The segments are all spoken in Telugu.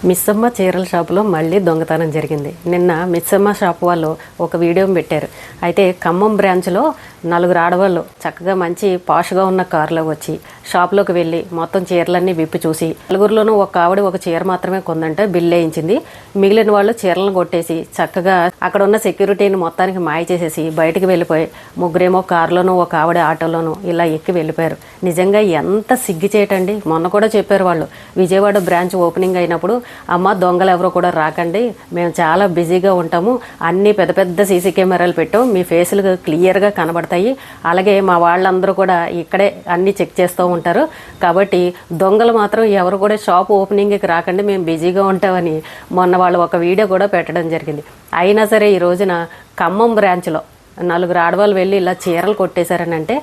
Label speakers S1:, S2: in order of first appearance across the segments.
S1: మిస్సమ్మ చీరల షాపులో మళ్ళీ దొంగతనం జరిగింది. నిన్న మిస్సమ్మ షాప్ వాళ్ళు ఒక వీడియో పెట్టారు. అయితే ఖమ్మం బ్రాంచ్లో 4 ఆడవాళ్ళు చక్కగా మంచి పాష్గా ఉన్న కారులో వచ్చి షాప్లోకి వెళ్ళి మొత్తం చీరలన్నీ విప్పి చూసి 4లోనూ ఒక ఆవిడ ఒక చీర మాత్రమే కొందంటే బిల్ వేయించింది. మిగిలిన వాళ్ళు చీరలను కొట్టేసి చక్కగా అక్కడ ఉన్న సెక్యూరిటీని మొత్తానికి మాయ చేసేసి బయటికి వెళ్ళిపోయి ముగ్గురేమో కారులోనూ ఒక ఆవిడ ఆటోలోనూ ఇలా ఎక్కి వెళ్ళిపోయారు. నిజంగా ఎంత సిగ్గుచేటండి. మొన్న కూడా చెప్పారు వాళ్ళు, విజయవాడ బ్రాంచ్ ఓపెనింగ్ అయినప్పుడు, అమ్మ దొంగలు ఎవరో కూడా రాకండి, మేము చాలా బిజీగా ఉంటాము, అన్ని పెద్ద పెద్ద సీసీ కెమెరాలు పెట్టాం, మీ ఫేసులు క్లియర్గా కనబడతాయి, అలాగే మా వాళ్ళందరూ కూడా ఇక్కడే అన్ని చెక్ చేస్తూ ఉంటారు, కాబట్టి దొంగలు మాత్రం ఎవరు కూడా షాప్ ఓపెనింగ్కి రాకండి, మేము బిజీగా ఉంటామని మొన్న వాళ్ళు ఒక వీడియో కూడా పెట్టడం జరిగింది. అయినా సరే ఈ రోజున ఖమ్మం బ్రాంచ్లో 4 ఆడవాళ్ళు వెళ్ళి ఇలా చీరలు కొట్టేశారని అంటే,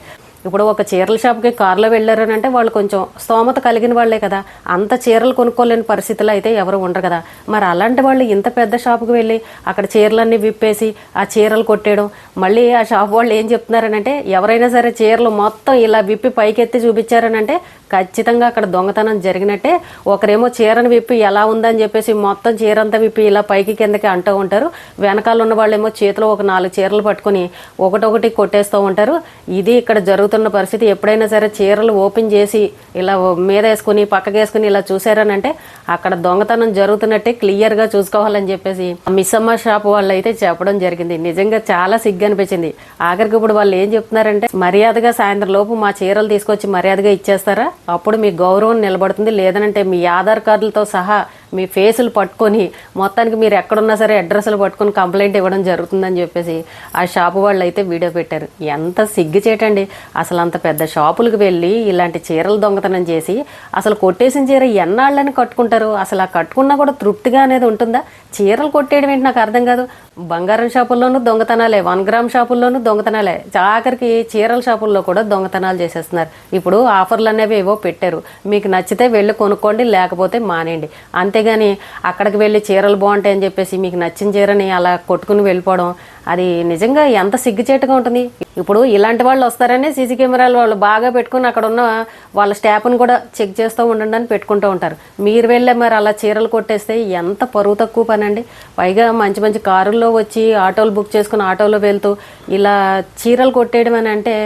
S1: ఇప్పుడు ఒక చీరల షాప్కి కారులో వెళ్ళారని అంటే వాళ్ళు కొంచెం స్తోమత కలిగిన వాళ్లే కదా, అంత చీరలు కొనుక్కోలేని పరిస్థితులు అయితే ఎవరు ఉండరు కదా. మరి అలాంటి వాళ్ళు ఇంత పెద్ద షాపుకి వెళ్ళి అక్కడ చీరలన్నీ విప్పేసి ఆ చీరలు కొట్టేయడం, మళ్ళీ ఆ షాప్ వాళ్ళు ఏం చెప్తున్నారనంటే, ఎవరైనా సరే చీరలు మొత్తం ఇలా విప్పి పైకెత్తి చూపించారనంటే ఖచ్చితంగా అక్కడ దొంగతనం జరిగినట్టే. ఒకరేమో చీరను విప్పి ఎలా ఉందని చెప్పేసి మొత్తం చీరంతా విప్పి ఇలా పైకి కిందకి అంటూ ఉంటారు, వెనకాల ఉన్న వాళ్ళేమో చేతిలో ఒక 4 చీరలు పట్టుకుని ఒకటొకటి కొట్టేస్తూ ఉంటారు. ఇది ఇక్కడ జరుగుతున్న పరిస్థితి. ఎప్పుడైనా సరే చీరలు ఓపెన్ చేసి ఇలా మీద వేసుకుని పక్కకేసుకుని ఇలా చూసారనంటే అక్కడ దొంగతనం జరుగుతున్నట్టే క్లియర్గా చూసుకోవాలని చెప్పేసి మిస్సమ్మ షాప్ వాళ్ళు అయితే చెప్పడం జరిగింది. నిజంగా చాలా సిగ్గు అనిపించింది. ఆఖరికి ఇప్పుడు వాళ్ళు ఏం చెప్తున్నారంటే, మర్యాదగా సాయంత్రం లోపు మా చీరలు తీసుకొచ్చి మర్యాదగా ఇచ్చేస్తారా, అప్పుడు మీ గౌరవం నిలబడుతుంది, లేదనంటే మీ ఆధార్ కార్డులతో సహా మీ ఫేసులు పట్టుకొని మొత్తానికి మీరు ఎక్కడున్నా సరే అడ్రస్లు పట్టుకొని కంప్లైంట్ ఇవ్వడం జరుగుతుందని చెప్పేసి ఆ షాపు వాళ్ళు అయితే వీడియో పెట్టారు. ఎంత సిగ్గుచేటండి. అసలు అంత పెద్ద షాపులకు వెళ్ళి ఇలాంటి చీరలు దొంగతనం చేసి అసలు కొట్టేసిన చీర ఎన్నాళ్ళని కట్టుకుంటారు, అసలు ఆ కట్టుకున్నా కూడా తృప్తిగా అనేది ఉంటుందా? చీరలు కొట్టేయడం ఏంటి నాకు అర్థం కాదు. బంగారం షాపుల్లోనూ దొంగతనాలే, 1 గ్రామ్ షాపుల్లోనూ దొంగతనాలే, ఆఖరికి చీరల షాపుల్లో కూడా దొంగతనాలు చేసేస్తున్నారు. ఇప్పుడు ఆఫర్లు అనేవి ఏవో పెట్టారు, మీకు నచ్చితే వెళ్ళి కొనుక్కోండి, లేకపోతే మానేయండి. అంతేగాని అక్కడికి వెళ్ళి చీరలు బాగుంటాయని చెప్పేసి మీకు నచ్చిన చీరని అలా కొట్టుకుని వెళ్ళిపోవడం, అది నిజంగా ఎంత సిగ్గుచేటుగా ఉంటుంది. ఇప్పుడు ఇలాంటి వాళ్ళు వస్తారని సీసీ కెమెరాలు వాళ్ళు బాగా పెట్టుకుని అక్కడ ఉన్న వాళ్ళ స్టాఫ్ని కూడా చెక్ చేస్తూ ఉండండి అని పెట్టుకుంటూ ఉంటారు. మీరు వెళ్ళే మరి అలా చీరలు కొట్టేస్తే ఎంత పరువు తక్కువ పని అండి. పైగా మంచి మంచి కారుల్లో వచ్చి ఆటోలు బుక్ చేసుకుని ఆటోలో వెళ్తూ ఇలా చీరలు కొట్టేయడం అని అంటే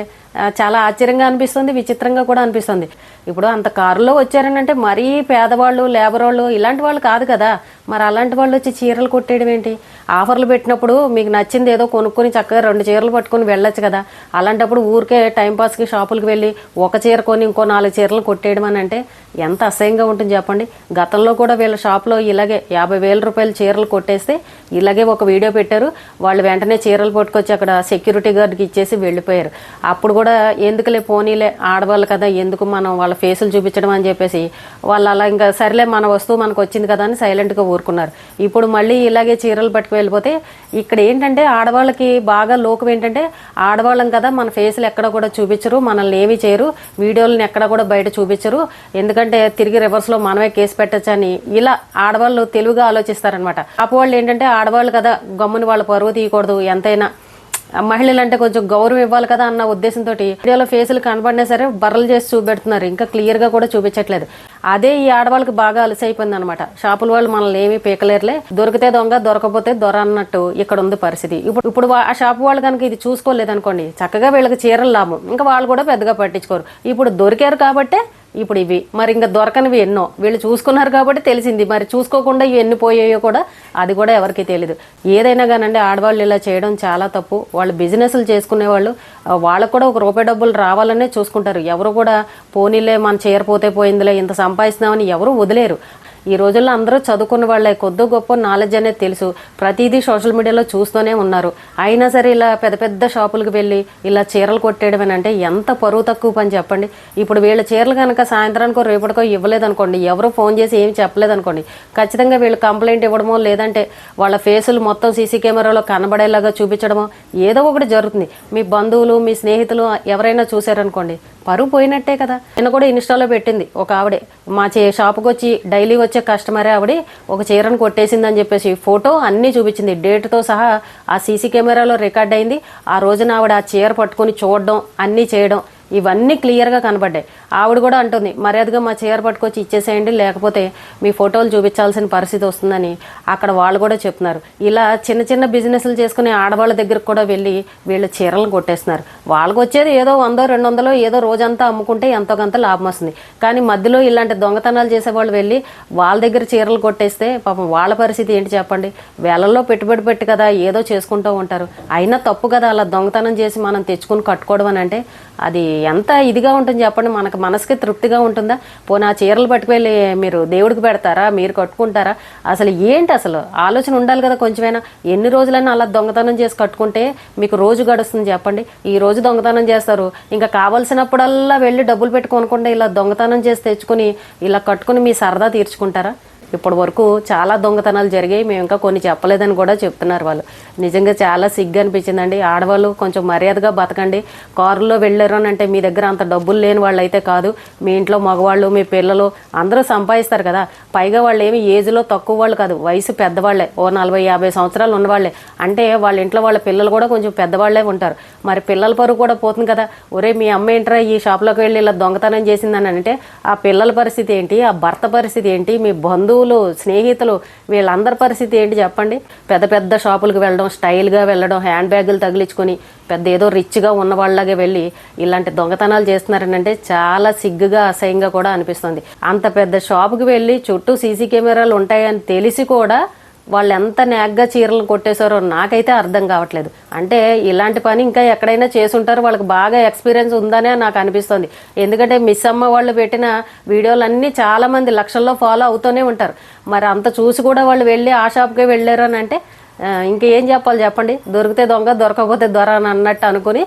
S1: చాలా ఆశ్చర్యంగా అనిపిస్తుంది, విచిత్రంగా కూడా అనిపిస్తుంది. ఇప్పుడు అంత కారులో వచ్చారని అంటే మరీ పేదవాళ్ళు, లేబర్ వాళ్ళు ఇలాంటి వాళ్ళు కాదు కదా, మరి అలాంటి వాళ్ళు వచ్చి చీరలు కొట్టేయడం ఏంటి? ఆఫర్లు పెట్టినప్పుడు మీకు నచ్చింది ఏదో కొనుక్కొని చక్కగా 2 చీరలు పట్టుకొని వెళ్ళొచ్చు కదా. అలాంటప్పుడు ఊరికే టైంపాస్కి షాపులకు వెళ్ళి ఒక చీర కొని ఇంకో 4 చీరలు కొట్టేయడం అని అంటే ఎంత అసహ్యంగా ఉంటుంది చెప్పండి. గతంలో కూడా వీళ్ళ షాప్లో ఇలాగే 50,000 రూపాయల చీరలు కొట్టేస్తే ఇలాగే ఒక వీడియో పెట్టారు. వాళ్ళు వెంటనే చీరలు పట్టుకొచ్చి అక్కడ సెక్యూరిటీ గార్డ్కి ఇచ్చేసి వెళ్ళిపోయారు. అప్పుడు కూడా ఎందుకులే పోనీలే ఆడవాళ్ళు కదా, ఎందుకు మనం వాళ్ళ ఫేసులు చూపించడం అని చెప్పేసి వాళ్ళు అలా ఇంకా సరేలే మన వస్తువు మనకు వచ్చింది కదా అని సైలెంట్గా ఊరుకున్నారు. ఇప్పుడు మళ్ళీ ఇలాగే చీరలు పట్టుకు వెళ్ళిపోతే ఇక్కడ ఏంటంటే ఆడవాళ్ళకి బాగా లోకం ఏంటంటే, ఆడవాళ్ళం కదా మన ఫేసులు ఎక్కడ కూడా చూపించరు, మనల్ని ఏమీ చేయరు, వీడియోలను ఎక్కడ కూడా బయట చూపించరు, ఎందుకంటే తిరిగి రివర్స్లో మనమే కేసు పెట్టచ్చు అని ఇలా ఆడవాళ్ళు తెలివిగా ఆలోచిస్తారనమాట. అప్పుడు ఏంటంటే ఆడవాళ్ళు కదా గమ్ముని వాళ్ళ పరువు తీయకూడదు, ఎంతైనా మహిళలు అంటే కొంచెం గౌరవం ఇవ్వాలి కదా అన్న ఉద్దేశంతో వీడియోలో ఫేసులు కనబడినా సరే బర్రలు చేసి చూపెడుతున్నారు, ఇంకా క్లియర్గా కూడా చూపించట్లేదు. అదే ఈ ఆడవాళ్ళకి బాగా అలసైపోయింది అనమాట. షాపుల వాళ్ళు మనల్ని ఏమీ పీకలేరులే, దొరికితే దొంగ దొరకపోతే దొర అన్నట్టు ఇక్కడ ఉంది పరిస్థితి. ఇప్పుడు ఆ షాపు వాళ్ళు కనుక ఇది చూసుకోలేదనుకోండి, చక్కగా వీళ్ళకి చీరలు లాభం, ఇంకా వాళ్ళు కూడా పెద్దగా పట్టించుకోరు. ఇప్పుడు దొరికారు కాబట్టే ఇప్పుడు ఇవి, మరి ఇంకా దొరకనివి ఎన్నో వీళ్ళు చూసుకున్నారు కాబట్టి తెలిసింది, మరి చూసుకోకుండా ఇవి ఎన్ని పోయాయో కూడా అది కూడా ఎవరికి తెలియదు. ఏదైనా కానండి ఆడవాళ్ళు ఇలా చేయడం చాలా తప్పు. వాళ్ళు బిజినెస్లు చేసుకునే వాళ్ళు, వాళ్ళకు కూడా ఒక రూపాయి డబ్బులు రావాలనే చూసుకుంటారు. ఎవరు కూడా పోనీలే మన చేరిపోతే పోయిందిలే ఇంత సంపాదిస్తున్నామని ఎవరు వదిలేరు. ఈ రోజుల్లో అందరూ చదువుకున్న వాళ్ళే, కొద్ది గొప్ప నాలెడ్జ్ అనేది తెలుసు, ప్రతిదీ సోషల్ మీడియాలో చూస్తూనే ఉన్నారు. అయినా సరే ఇలా పెద్ద పెద్ద షాపులకు వెళ్ళి ఇలా చీరలు కొట్టేయడం అంటే ఎంత పరువు తక్కువ పని చెప్పండి. ఇప్పుడు వీళ్ళ చీరలు కనుక సాయంత్రానికో రేపటికో ఇవ్వలేదనుకోండి, ఎవరో ఫోన్ చేసి ఏమి చెప్పలేదనుకోండి, ఖచ్చితంగా వీళ్ళు కంప్లైంట్ ఇవ్వడమో లేదంటే వాళ్ళ ఫేసులు మొత్తం సీసీ కెమెరాలో కనబడేలాగా చూపించడమో ఏదో ఒకటి జరుగుతుంది. మీ బంధువులు మీ స్నేహితులు ఎవరైనా చూశారనుకోండి, పరువు పోయినట్టే కదా. నేను కూడా ఇన్స్టాలో పెట్టింది ఒక ఆవిడే, మా షాపుకి వచ్చి డైలీ వచ్చే కస్టమరే ఆవిడ ఒక చీరను కొట్టేసిందని చెప్పేసి ఫోటో అన్నీ చూపించింది, డేట్తో సహా ఆ సీసీ కెమెరాలో రికార్డ్ అయింది. ఆ రోజున ఆవిడ ఆ చీర పట్టుకొని చూడడం అన్నీ చేయడం ఇవన్నీ క్లియర్గా కనబడ్డాయి. ఆవిడ కూడా అంటుంది, మర్యాదగా మా చీర పట్టుకొచ్చి ఇచ్చేసేయండి, లేకపోతే మీ ఫోటోలు చూపించాల్సిన పరిస్థితి వస్తుందని అక్కడ వాళ్ళు కూడా చెప్తున్నారు. ఇలా చిన్న చిన్న బిజినెస్లు చేసుకునే ఆడవాళ్ళ దగ్గరకు కూడా వెళ్ళి వీళ్ళు చీరలను కొట్టేస్తున్నారు. వాళ్ళకి వచ్చేది ఏదో 100-200 ఏదో రోజంతా అమ్ముకుంటే ఎంతో కొంత లాభం వస్తుంది. కానీ మధ్యలో ఇలాంటి దొంగతనాలు చేసేవాళ్ళు వెళ్ళి వాళ్ళ దగ్గర చీరలు కొట్టేస్తే పాపం వాళ్ళ పరిస్థితి ఏంటి చెప్పండి. వేలల్లో పెట్టుబడి పెట్టి కదా ఏదో చేసుకుంటూ ఉంటారు. అయినా తప్పు కదా అలా దొంగతనం చేసి మనం తెచ్చుకుని కట్టుకోవడం అని అంటే అది ఎంత ఇదిగా ఉంటుంది చెప్పండి. మనకు మనసుకి తృప్తిగా ఉంటుందా? పోనీ ఆ చీరలు పట్టుకువెళ్ళి మీరు దేవుడికి పెడతారా, మీరు కట్టుకుంటారా? అసలు ఏంటి అసలు ఆలోచన ఉండాలి కదా కొంచెమైనా. ఎన్ని రోజులైనా అలా దొంగతనం చేసి కట్టుకుంటే మీకు రోజు గడుస్తుంది చెప్పండి. ఈ రోజు దొంగతనం చేస్తారు, ఇంకా కావాల్సినప్పుడల్లా వెళ్ళి డబ్బులు పెట్టి కొనుక్కుంటే ఇలా దొంగతనం చేసి తెచ్చుకుని ఇలా కట్టుకుని మీ సరదా తీర్చుకుంటారా? ఇప్పటి వరకు చాలా దొంగతనాలు జరిగాయి, మేము ఇంకా కొన్ని చెప్పలేదని కూడా చెప్తున్నారు వాళ్ళు. నిజంగా చాలా సిగ్గు అనిపించిందండి. ఆడవాళ్ళు కొంచెం మర్యాదగా బతకండి. కారులో వెళ్ళారు అని అంటే మీ దగ్గర అంత డబ్బులు లేని వాళ్ళు అయితే కాదు. మీ ఇంట్లో మగవాళ్ళు, మీ పిల్లలు అందరూ సంపాదిస్తారు కదా. పైగా వాళ్ళు ఏమి ఏజ్లో తక్కువ వాళ్ళు కాదు, వయసు పెద్దవాళ్లే, ఓ 40-50 సంవత్సరాలు ఉన్నవాళ్లే. అంటే వాళ్ళ ఇంట్లో వాళ్ళ పిల్లలు కూడా కొంచెం పెద్దవాళ్లే ఉంటారు. మరి పిల్లల పరువు కూడా పోతుంది కదా. ఒరే మీ అమ్మ ఏంట్రా ఈ షాప్లోకి వెళ్ళి ఇలా దొంగతనం చేసిందని అంటే ఆ పిల్లల పరిస్థితి ఏంటి, ఆ భర్త పరిస్థితి ఏంటి, మీ బంధువులు, స్నేహితులు, వీళ్ళందరి పరిస్థితి ఏంటి చెప్పండి. పెద్ద పెద్ద షాపులకు వెళ్ళడం, స్టైల్గా వెళ్ళడం, హ్యాండ్ బ్యాగులు తగిలించుకొని పెద్ద ఏదో రిచ్గా ఉన్న వాళ్ళలాగే వెళ్ళి ఇలాంటి దొంగతనాలు చేస్తున్నారని అంటే చాలా సిగ్గుగా, అసహ్యంగా కూడా అనిపిస్తుంది. అంత పెద్ద షాపుకి వెళ్ళి చుట్టూ సీసీ కెమెరాలు ఉంటాయని తెలిసి కూడా వాళ్ళు ఎంత నాగ్గా చీరలు కొట్టేశారో నాకైతే అర్థం కావట్లేదు. అంటే ఇలాంటి పని ఇంకా ఎక్కడైనా చేసుంటారో, వాళ్ళకి బాగా ఎక్స్పీరియన్స్ ఉందనే నాకు అనిపిస్తుంది. ఎందుకంటే మిస్ అమ్మ వాళ్ళు పెట్టిన వీడియోలన్నీ చాలామంది లక్షల్లో ఫాలో అవుతూనే ఉంటారు. మరి అంత చూసి కూడా వాళ్ళు వెళ్ళి ఆ షాప్కే వెళ్ళారు అని అంటే ఇంకేం చెప్పాలి చెప్పండి. దొరికితే దొంగ, దొరకకపోతే దొర అని అన్నట్టు అనుకుని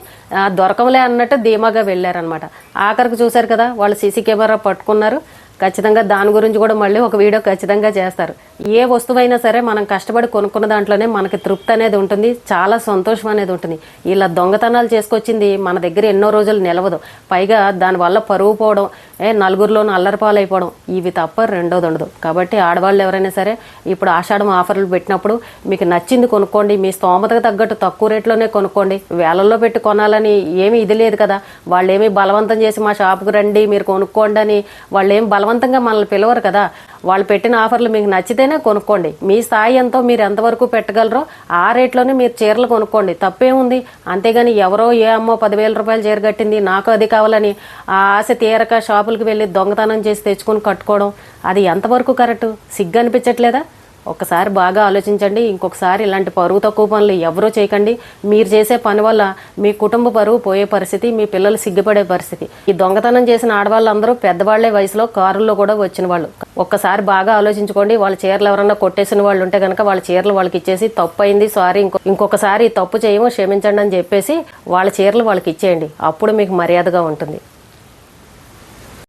S1: దొరకలే అన్నట్టు ధీమాగా వెళ్ళారనమాట. ఆఖరికి చూశారు కదా, వాళ్ళు సీసీ కెమెరా పట్టుకున్నారు. ఖచ్చితంగా దాని గురించి కూడా మళ్ళీ ఒక వీడియో ఖచ్చితంగా చేస్తారు. ఏ వస్తువైనా సరే మనం కష్టపడి కొనుక్కున్న దాంట్లోనే మనకి తృప్తి అనేది ఉంటుంది, చాలా సంతోషం అనేది ఉంటుంది. ఇలా దొంగతనాలు చేసుకొచ్చింది మన దగ్గర ఎన్నో రోజులు నిలవదు. పైగా దానివల్ల పరువు పోవడం, నలుగురిలోనూ అల్లరిపాలైపోవడం, ఇవి తప్ప రెండోది ఉండదు. కాబట్టి ఆడవాళ్ళు ఎవరైనా సరే ఇప్పుడు ఆషాఢం ఆఫర్లు పెట్టినప్పుడు మీకు నచ్చింది కొనుక్కోండి. మీ స్తోమతకు తగ్గట్టు తక్కువ రేట్లోనే కొనుక్కోండి. వేలల్లో పెట్టి కొనాలని ఏమీ ఇది లేదు కదా. వాళ్ళు ఏమీ బలవంతం చేసి మా షాపుకి రండి మీరు కొనుక్కోండి అని వాళ్ళు ఏమి బలవంతంగా మనల్ని పిలవరు కదా. వాళ్ళు పెట్టిన ఆఫర్లు మీకు నచ్చితేనే కొనుక్కోండి. మీ స్థాయి ఎంతో మీరు ఎంతవరకు పెట్టగలరో ఆ రేట్లోనే మీరు చీరలు కొనుక్కోండి, తప్పేముంది. అంతేగాని ఎవరో ఏ అమ్మో 10,000 రూపాయలు చీర కట్టింది నాకు అది కావాలని ఆ ఆశ తీరక షాపులకు వెళ్ళి దొంగతనం చేసి తెచ్చుకొని కట్టుకోవడం అది ఎంతవరకు కరెక్ట్? సిగ్గు అనిపించట్లేదా? ఒక్కసారి బాగా ఆలోచించండి. ఇంకొకసారి ఇలాంటి పరువు తక్కువ పనులు ఎవరూ చేయకండి. మీరు చేసే పని వల్ల మీ కుటుంబ పరువు పోయే పరిస్థితి, మీ పిల్లలు సిగ్గుపడే పరిస్థితి. ఈ దొంగతనం చేసిన ఆడవాళ్ళందరూ పెద్దవాళ్లే, వయసులో కారుల్లో కూడా వచ్చిన వాళ్ళు. ఒక్కసారి బాగా ఆలోచించుకోండి. వాళ్ళ చీరలు ఎవరన్నా కొట్టేసిన వాళ్ళు ఉంటే కనుక వాళ్ళ చీరలు వాళ్ళకి ఇచ్చేసి తప్పు అయింది, సారీ, ఇంకొకసారి తప్పు చేయము, క్షమించండి అని చెప్పేసి వాళ్ళ చీరలు వాళ్ళకి ఇచ్చేయండి. అప్పుడు మీకు మర్యాదగా ఉంటుంది.